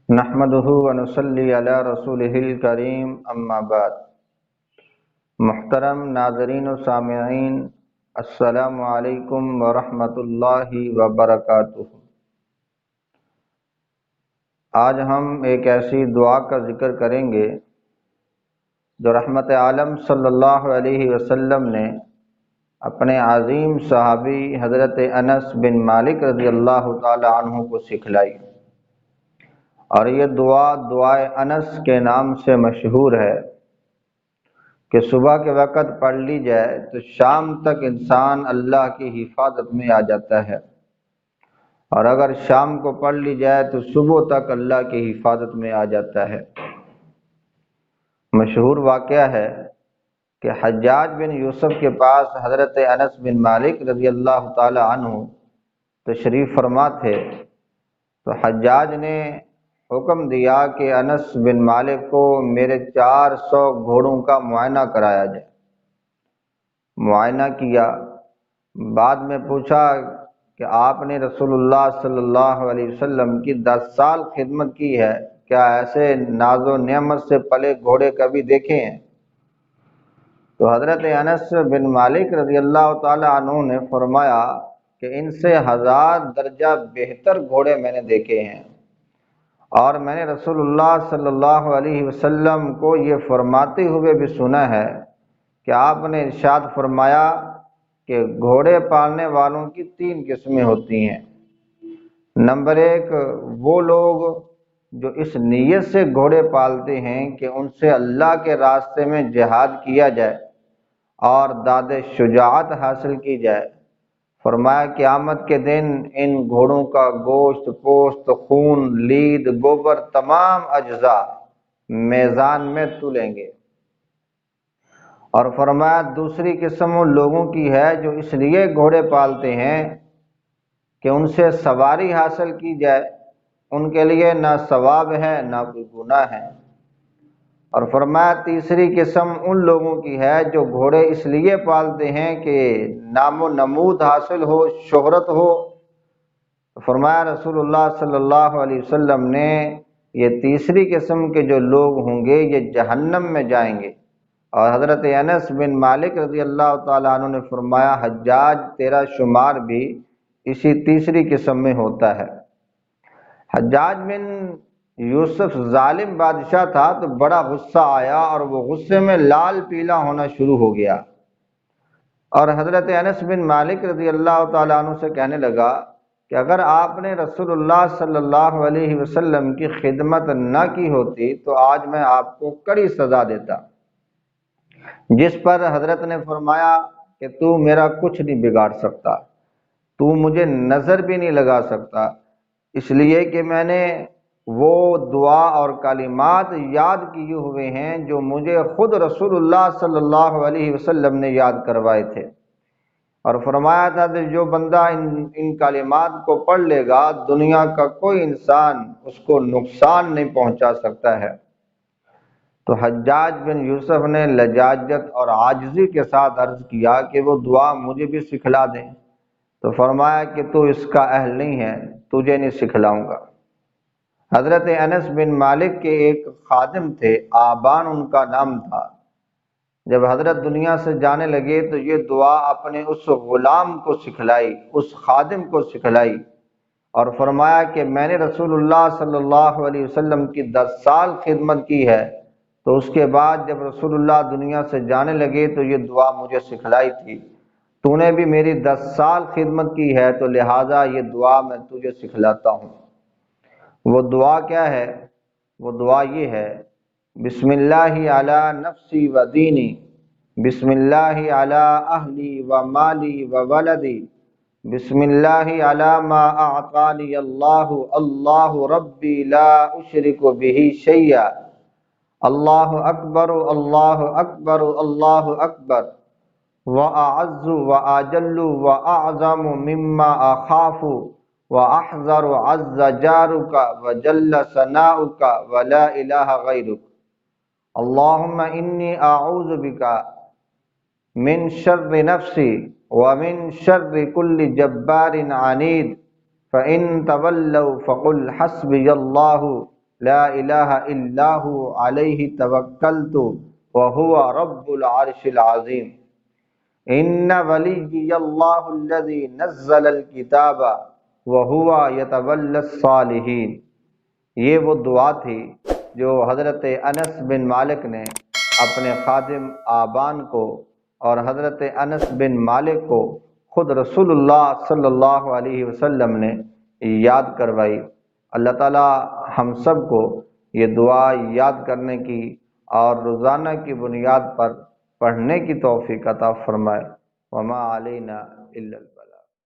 نحمده ونصلی علی رسولہ الکریم اما بعد۔ محترم ناظرین و سامعین، السلام علیکم ورحمۃ اللہ وبرکاتہ۔ آج ہم ایک ایسی دعا کا ذکر کریں گے جو رحمت عالم صلی اللہ علیہ وسلم نے اپنے عظیم صحابی حضرت انس بن مالک رضی اللہ تعالی عنہ کو سکھلائی، اور یہ دعائے انس کے نام سے مشہور ہے کہ صبح کے وقت پڑھ لی جائے تو شام تک انسان اللہ کی حفاظت میں آ جاتا ہے، اور اگر شام کو پڑھ لی جائے تو صبح تک اللہ کی حفاظت میں آ جاتا ہے۔ مشہور واقعہ ہے کہ حجاج بن یوسف کے پاس حضرت انس بن مالک رضی اللہ تعالی عنہ تشریف فرما تھے، تو حجاج نے حکم دیا کہ انس بن مالک کو میرے 400 گھوڑوں کا معائنہ کرایا جائے۔ معائنہ کیا، بعد میں پوچھا کہ آپ نے رسول اللہ صلی اللہ علیہ وسلم کی 10 سال خدمت کی ہے، کیا ایسے ناز و نعمت سے پلے گھوڑے کبھی دیکھے ہیں؟ تو حضرت انس بن مالک رضی اللہ تعالی عنہ نے فرمایا کہ ان سے 1000 درجہ بہتر گھوڑے میں نے دیکھے ہیں، اور میں نے رسول اللہ صلی اللہ علیہ وسلم کو یہ فرماتے ہوئے بھی سنا ہے کہ آپ نے ارشاد فرمایا کہ گھوڑے پالنے والوں کی 3 قسمیں ہوتی ہیں۔ نمبر 1، وہ لوگ جو اس نیت سے گھوڑے پالتے ہیں کہ ان سے اللہ کے راستے میں جہاد کیا جائے اور داد شجاعت حاصل کی جائے۔ فرمایا قیامت کے دن ان گھوڑوں کا گوشت، پوست، خون، لید، گوبر، تمام اجزاء میزان میں تولیں گے۔ اور فرمایا دوسری قسم ان لوگوں کی ہے جو اس لیے گھوڑے پالتے ہیں کہ ان سے سواری حاصل کی جائے، ان کے لیے نہ ثواب ہے نہ کوئی گناہ ہے۔ اور فرمایا تیسری قسم ان لوگوں کی ہے جو گھوڑے اس لیے پالتے ہیں کہ نام و نمود حاصل ہو، شہرت ہو۔ فرمایا رسول اللہ صلی اللہ علیہ وسلم نے یہ تیسری قسم کے جو لوگ ہوں گے یہ جہنم میں جائیں گے۔ اور حضرت انس بن مالک رضی اللہ تعالیٰ عنہ نے فرمایا حجاج تیرا شمار بھی اسی تیسری قسم میں ہوتا ہے۔ حجاج بن یوسف ظالم بادشاہ تھا تو بڑا غصہ آیا، اور وہ غصے میں لال پیلا ہونا شروع ہو گیا، اور حضرت انس بن مالک رضی اللہ تعالیٰ عنہ سے کہنے لگا کہ اگر آپ نے رسول اللہ صلی اللہ علیہ وسلم کی خدمت نہ کی ہوتی تو آج میں آپ کو کڑی سزا دیتا۔ جس پر حضرت نے فرمایا کہ تو میرا کچھ نہیں بگاڑ سکتا، تو مجھے نظر بھی نہیں لگا سکتا، اس لیے کہ میں نے وہ دعا اور کلمات یاد کیے ہوئے ہیں جو مجھے خود رسول اللہ صلی اللہ علیہ وسلم نے یاد کروائے تھے، اور فرمایا تھا کہ جو بندہ ان کلمات کو پڑھ لے گا دنیا کا کوئی انسان اس کو نقصان نہیں پہنچا سکتا ہے۔ تو حجاج بن یوسف نے لجاجت اور عاجزی کے ساتھ عرض کیا کہ وہ دعا مجھے بھی سکھلا دیں، تو فرمایا کہ تو اس کا اہل نہیں ہے، تجھے نہیں سکھلاؤں گا۔ حضرت انس بن مالک کے ایک خادم تھے، آبان ان کا نام تھا۔ جب حضرت دنیا سے جانے لگے تو یہ دعا اپنے اس غلام کو سکھلائی، اس خادم کو سکھلائی، اور فرمایا کہ میں نے رسول اللہ صلی اللہ علیہ وسلم کی 10 سال خدمت کی ہے، تو اس کے بعد جب رسول اللہ دنیا سے جانے لگے تو یہ دعا مجھے سکھلائی تھی، تو نے بھی میری 10 سال خدمت کی ہے تو لہٰذا یہ دعا میں تجھے سکھلاتا ہوں۔ وہ دعا کیا ہے؟ وہ دعا یہ ہے: بسم اللہ علی نفسی و دینی، بسم اللہ علی اہلی و مالی و ولدی، بسم اللہ علی ما اعطانی اللہ، اللہ ربی لا اشرک بہ شیئا، اللہ اکبر اللہ اکبر اللہ اکبر، وَأَعَزُّ وَأَجَلُّ وَأَعْظَمُ مِمَّا أَخَافُ وَأَحْذَرُ عَزَّ جَارُكَ وَجَلَّ ثَنَاؤُكَ وَلَا إِلَٰهَ غَيْرُكَ، اللهم إني أعوذ بك من شر نفسي ومن شر كل جبار عنيد، فإن تولوا فقل حسبي الله لا الہ الا ہو علیہ توکلت وہو رب العرش العظیم، ان ولی اللہ الذی نزل الکتاب وہو یتولی الصالحین۔ یہ وہ دعا تھی جو حضرت انس بن مالک نے اپنے خادم آبان کو اور حضرت انس بن مالک کو خود رسول اللہ صلی اللہ علیہ وسلم نے یاد کروائی۔ اللہ تعالی ہم سب کو یہ دعا یاد کرنے کی اور روزانہ کی بنیاد پر پڑھنے کی توفیق عطا فرمائے۔ وما علینا الا